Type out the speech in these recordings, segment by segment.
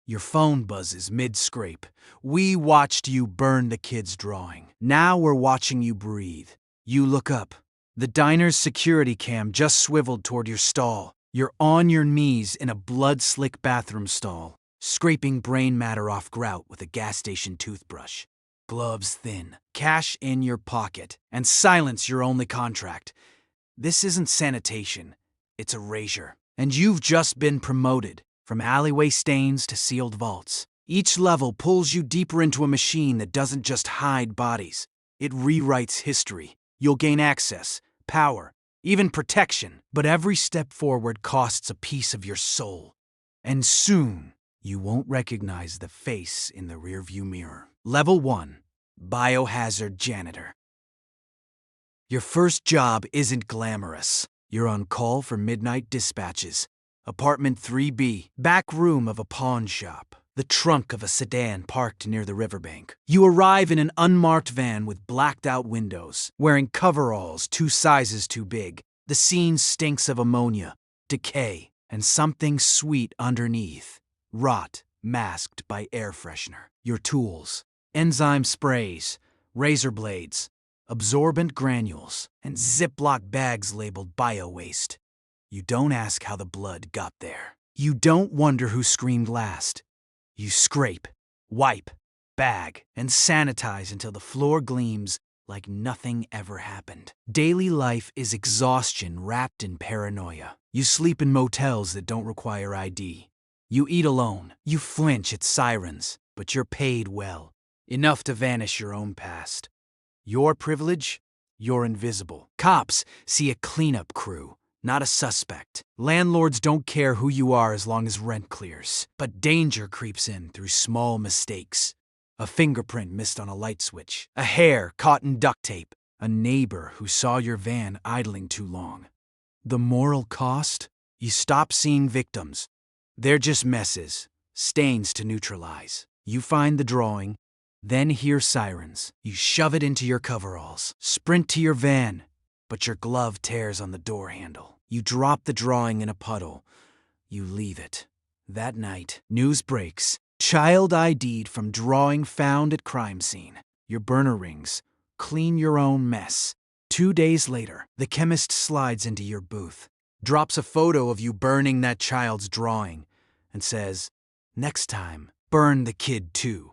Your phone buzzes mid-scrape. We watched you burn the kid's drawing. Now we're watching you breathe. You look up. The diner's security cam just swiveled toward your stall. You're on your knees in a blood-slick bathroom stall, scraping brain matter off grout with a gas station toothbrush. Gloves thin, cash in your pocket, and silence your only contract. This isn't sanitation, it's erasure. And you've just been promoted, from alleyway stains to sealed vaults. Each level pulls you deeper into a machine that doesn't just hide bodies, it rewrites history. You'll gain access, power, even protection, but every step forward costs a piece of your soul. And soon, you won't recognize the face in the rearview mirror. Level 1, Biohazard Janitor. Your first job isn't glamorous. You're on call for midnight dispatches. Apartment 3B, back room of a pawn shop. The trunk of a sedan parked near the riverbank. You arrive in an unmarked van with blacked-out windows, wearing coveralls 2 sizes too big. The scene stinks of ammonia, decay, and something sweet underneath. Rot, masked by air freshener. Your tools: enzyme sprays, razor blades, absorbent granules, and Ziploc bags labeled bio-waste. You don't ask how the blood got there. You don't wonder who screamed last. You scrape, wipe, bag, and sanitize until the floor gleams like nothing ever happened. Daily life is exhaustion wrapped in paranoia. You sleep in motels that don't require ID. You eat alone. You flinch at sirens, but you're paid well, enough to vanish your own past. Your privilege? You're invisible. Cops see a cleanup crew, not a suspect. Landlords don't care who you are as long as rent clears. But danger creeps in through small mistakes. A fingerprint missed on a light switch. A hair caught in duct tape. A neighbor who saw your van idling too long. The moral cost? You stop seeing victims. They're just messes, stains to neutralize. You find the drawing, then hear sirens. You shove it into your coveralls. Sprint to your van. But your glove tears on the door handle. You drop the drawing in a puddle. You leave it. That night, news breaks. Child ID'd from drawing found at crime scene. Your burner rings. Clean your own mess. 2 days later, the chemist slides into your booth, drops a photo of you burning that child's drawing, and says, "Next time, burn the kid too."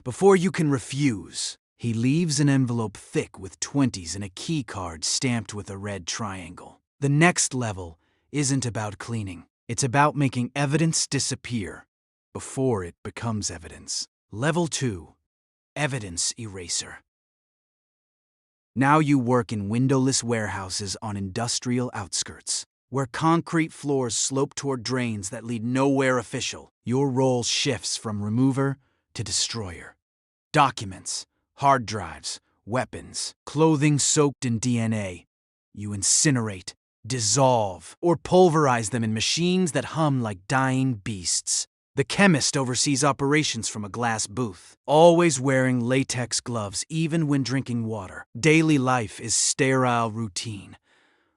Before you can refuse, he leaves an envelope thick with 20s and a key card stamped with a red triangle. The next level isn't about cleaning. It's about making evidence disappear before it becomes evidence. Level 2, Evidence Eraser. Now you work in windowless warehouses on industrial outskirts, where concrete floors slope toward drains that lead nowhere official. Your role shifts from remover to destroyer. Documents, hard drives, weapons, clothing soaked in DNA. You incinerate, dissolve, or pulverize them in machines that hum like dying beasts. The chemist oversees operations from a glass booth, always wearing latex gloves even when drinking water. Daily life is sterile routine.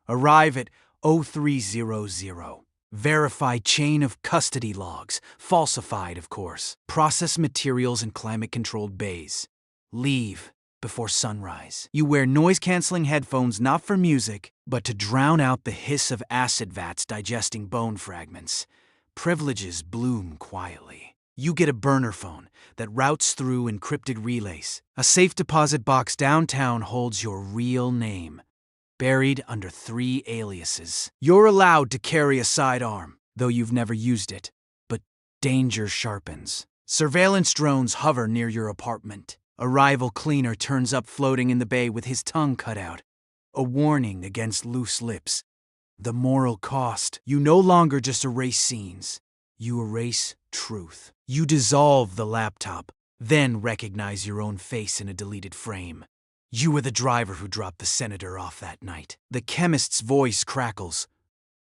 Arrive at 0300. Verify chain of custody logs, falsified of course. Process materials in climate-controlled bays. Leave before sunrise. You wear noise-canceling headphones not for music, but to drown out the hiss of acid vats digesting bone fragments. Privileges bloom quietly. You get a burner phone that routes through encrypted relays. A safe deposit box downtown holds your real name, buried under 3 aliases. You're allowed to carry a sidearm, though you've never used it. But danger sharpens. Surveillance drones hover near your apartment. A rival cleaner turns up floating in the bay with his tongue cut out. A warning against loose lips. The moral cost: you no longer just erase scenes. You erase truth. You dissolve the laptop, then recognize your own face in a deleted frame. You were the driver who dropped the senator off that night. The chemist's voice crackles.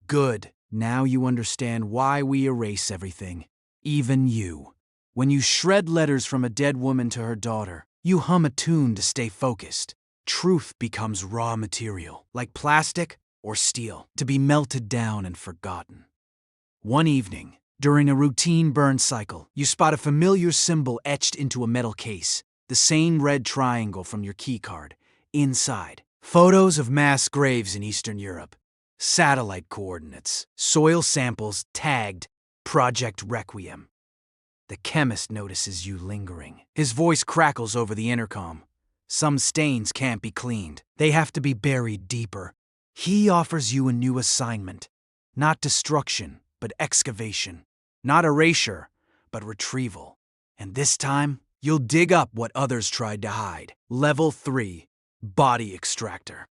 Good. Now you understand why we erase everything. Even you. When you shred letters from a dead woman to her daughter, you hum a tune to stay focused. Truth becomes raw material, like plastic or steel, to be melted down and forgotten. One evening, During a routine burn cycle, you spot a familiar symbol etched into a metal case, the same red triangle from your keycard. Inside, photos of mass graves in Eastern Europe, satellite coordinates, soil samples tagged Project Requiem. The chemist notices you lingering. His voice crackles over the intercom. Some stains can't be cleaned. They have to be buried deeper. He offers you a new assignment. Not destruction, but excavation. Not erasure, but retrieval. And this time, you'll dig up what others tried to hide. Level 3, Body Extractor.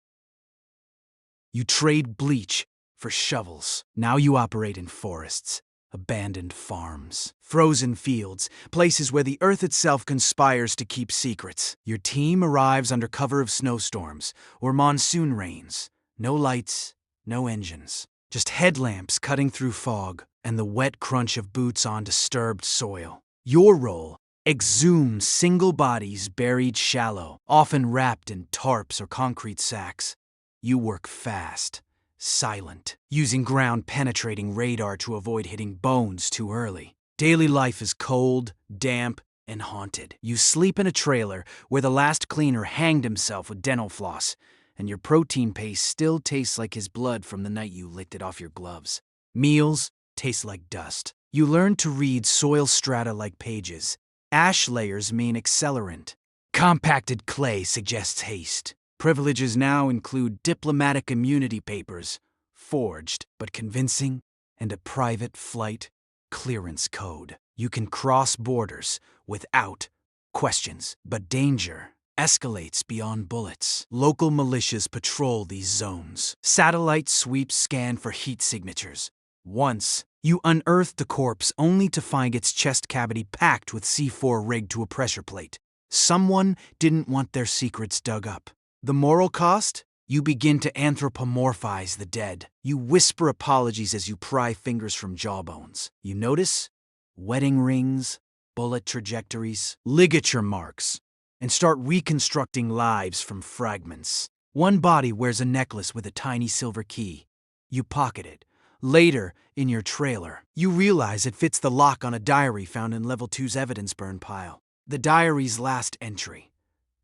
You trade bleach for shovels. Now you operate in forests, abandoned farms, frozen fields, places where the earth itself conspires to keep secrets. Your team arrives under cover of snowstorms or monsoon rains. No lights, no engines. Just headlamps cutting through fog and the wet crunch of boots on disturbed soil. Your role: exhume single bodies buried shallow, often wrapped in tarps or concrete sacks. You work fast, silent, using ground-penetrating radar to avoid hitting bones too early. Daily life is cold, damp, and haunted. You sleep in a trailer where the last cleaner hanged himself with dental floss, and your protein paste still tastes like his blood from the night you licked it off your gloves. Meals taste like dust. You learn to read soil strata like pages. Ash layers mean accelerant. Compacted clay suggests haste. Privileges now include diplomatic immunity papers, forged but convincing, and a private flight clearance code. You can cross borders without questions, but danger escalates beyond bullets. Local militias patrol these zones. Satellite sweeps scan for heat signatures. Once, you unearthed the corpse only to find its chest cavity packed with C4 rigged to a pressure plate. Someone didn't want their secrets dug up. The moral cost? You begin to anthropomorphize the dead. You whisper apologies as you pry fingers from jawbones. You notice wedding rings, bullet trajectories, ligature marks, and start reconstructing lives from fragments. One body wears a necklace with a tiny silver key. You pocket it. Later, in your trailer, you realize it fits the lock on a diary found in Level 2's evidence burn pile. The diary's last entry: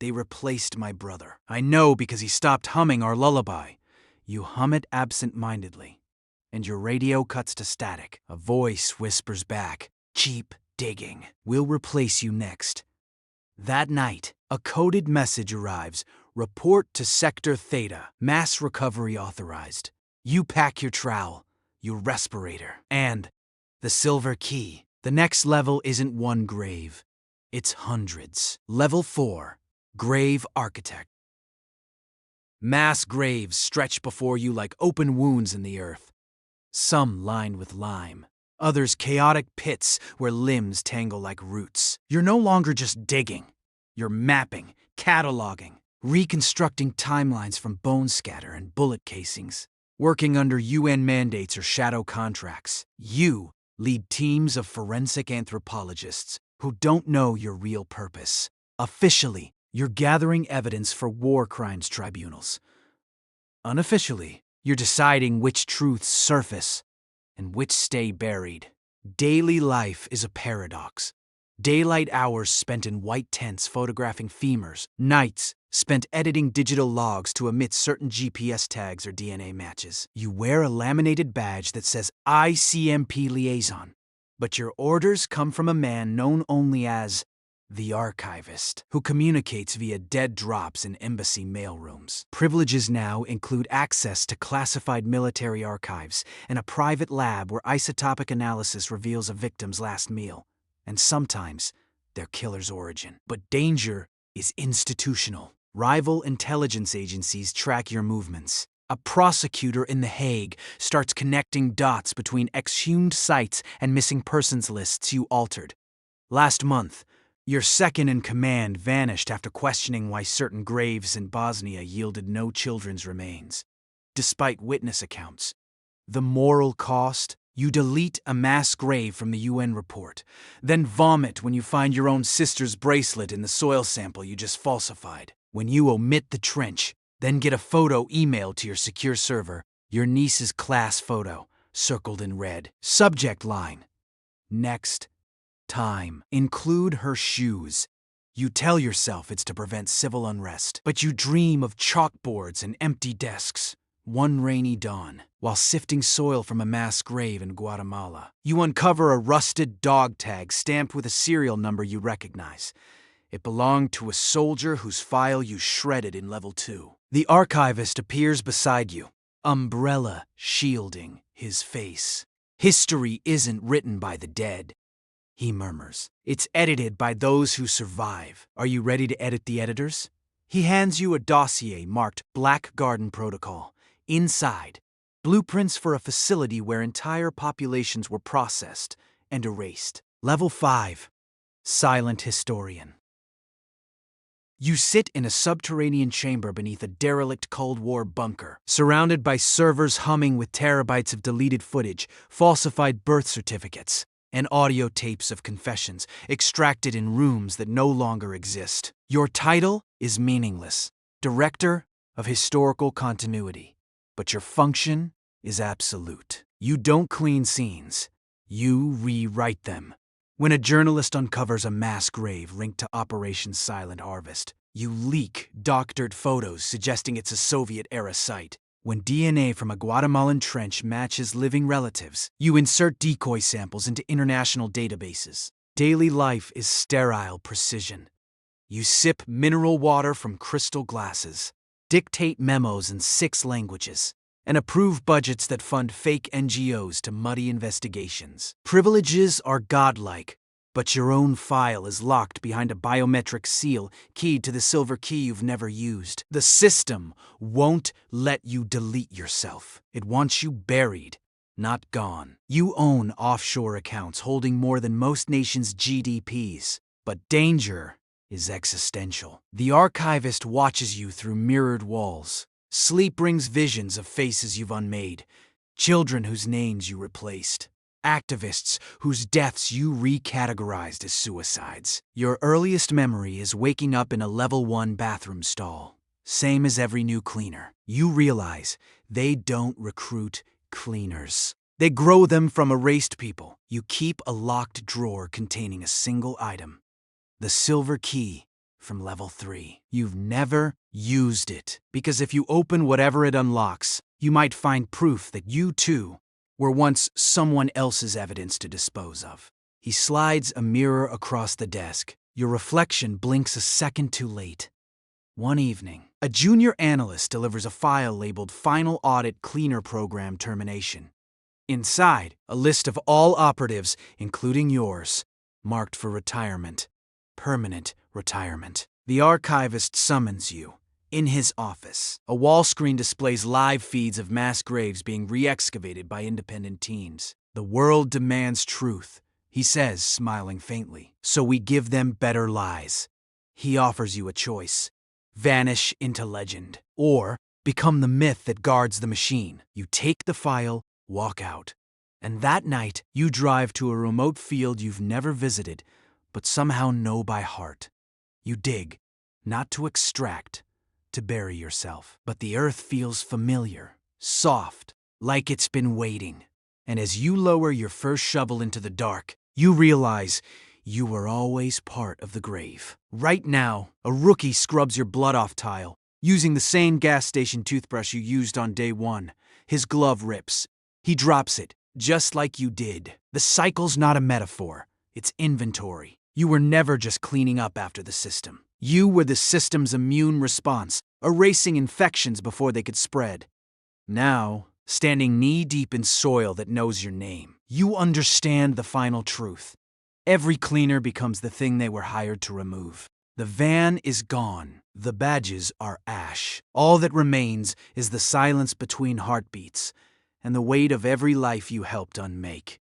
"They replaced my brother. I know because he stopped humming our lullaby." You hum it absent-mindedly, and your radio cuts to static. A voice whispers back, "Cheap digging. We'll replace you next." That night, a coded message arrives. "Report to Sector Theta. Mass recovery authorized." You pack your trowel, your respirator, and the silver key. The next level isn't one grave. It's hundreds. Level 4, Grave Architect. Mass graves stretch before you like open wounds in the earth. Some lined with lime. Others chaotic pits where limbs tangle like roots. You're no longer just digging. You're mapping, cataloging, reconstructing timelines from bone scatter and bullet casings. Working under UN mandates or shadow contracts, you lead teams of forensic anthropologists who don't know your real purpose. Officially, you're gathering evidence for war crimes tribunals. Unofficially, you're deciding which truths surface and which stay buried. Daily life is a paradox. Daylight hours spent in white tents photographing femurs, nights spent editing digital logs to omit certain GPS tags or DNA matches. You wear a laminated badge that says ICMP Liaison, but your orders come from a man known only as the Archivist, who communicates via dead drops in embassy mailrooms. Privileges now include access to classified military archives and a private lab where isotopic analysis reveals a victim's last meal, and sometimes their killer's origin. But danger is institutional. Rival intelligence agencies track your movements. A prosecutor in The Hague starts connecting dots between exhumed sites and missing persons lists you altered. Last month, your second-in-command vanished after questioning why certain graves in Bosnia yielded no children's remains, despite witness accounts. The moral cost? You delete a mass grave from the UN report, then vomit when you find your own sister's bracelet in the soil sample you just falsified. When you omit the trench, then get a photo emailed to your secure server, your niece's class photo, circled in red. Subject line: Next time. Include her shoes. You tell yourself it's to prevent civil unrest, but you dream of chalkboards and empty desks. One rainy dawn, while sifting soil from a mass grave in Guatemala, you uncover a rusted dog tag stamped with a serial number you recognize. It belonged to a soldier whose file you shredded in Level 2. The archivist appears beside you, umbrella shielding his face. History isn't written by the dead, he murmurs. It's edited by those who survive. Are you ready to edit the editors? He hands you a dossier marked Black Garden Protocol. Inside, blueprints for a facility where entire populations were processed and erased. Level 5. Silent Historian. You sit in a subterranean chamber beneath a derelict Cold War bunker, surrounded by servers humming with terabytes of deleted footage, falsified birth certificates, and audio tapes of confessions extracted in rooms that no longer exist. Your title is meaningless, Director of Historical Continuity, but your function is absolute. You don't clean scenes, you rewrite them. When a journalist uncovers a mass grave linked to Operation Silent Harvest, you leak doctored photos suggesting it's a Soviet-era site. When DNA from a Guatemalan trench matches living relatives, you insert decoy samples into international databases. Daily life is sterile precision. You sip mineral water from crystal glasses, dictate memos in 6 languages, and approve budgets that fund fake NGOs to muddy investigations. Privileges are godlike, but your own file is locked behind a biometric seal keyed to the silver key you've never used. The system won't let you delete yourself. It wants you buried, not gone. You own offshore accounts holding more than most nations' GDPs, but danger is existential. The archivist watches you through mirrored walls. Sleep brings visions of faces you've unmade, children whose names you replaced, activists whose deaths you recategorized as suicides. Your earliest memory is waking up in a Level 1 bathroom stall, same as every new cleaner. You realize they don't recruit cleaners. They grow them from erased people. You keep a locked drawer containing a single item, the silver key from Level 3. You've never used it, because if you open whatever it unlocks, you might find proof that you, too, were once someone else's evidence to dispose of. He slides a mirror across the desk. Your reflection blinks a second too late. One evening, a junior analyst delivers a file labeled Final Audit Cleaner Program Termination. Inside, a list of all operatives, including yours, marked for retirement. Permanent retirement. The archivist summons you. In his office, a wall screen displays live feeds of mass graves being re-excavated by independent teams. The world demands truth, he says, smiling faintly. So we give them better lies. He offers you a choice. Vanish into legend, or become the myth that guards the machine. You take the file, walk out. And that night, you drive to a remote field you've never visited, but somehow know by heart. You dig, not to extract, to bury yourself. But the earth feels familiar, soft, like it's been waiting. And as you lower your first shovel into the dark, you realize you were always part of the grave. Right now, a rookie scrubs your blood off tile, using the same gas station toothbrush you used on day 1. His glove rips. He drops it, just like you did. The cycle's not a metaphor, it's inventory. You were never just cleaning up after the system. You were the system's immune response, erasing infections before they could spread. Now, standing knee-deep in soil that knows your name, you understand the final truth. Every cleaner becomes the thing they were hired to remove. The van is gone. The badges are ash. All that remains is the silence between heartbeats and the weight of every life you helped unmake.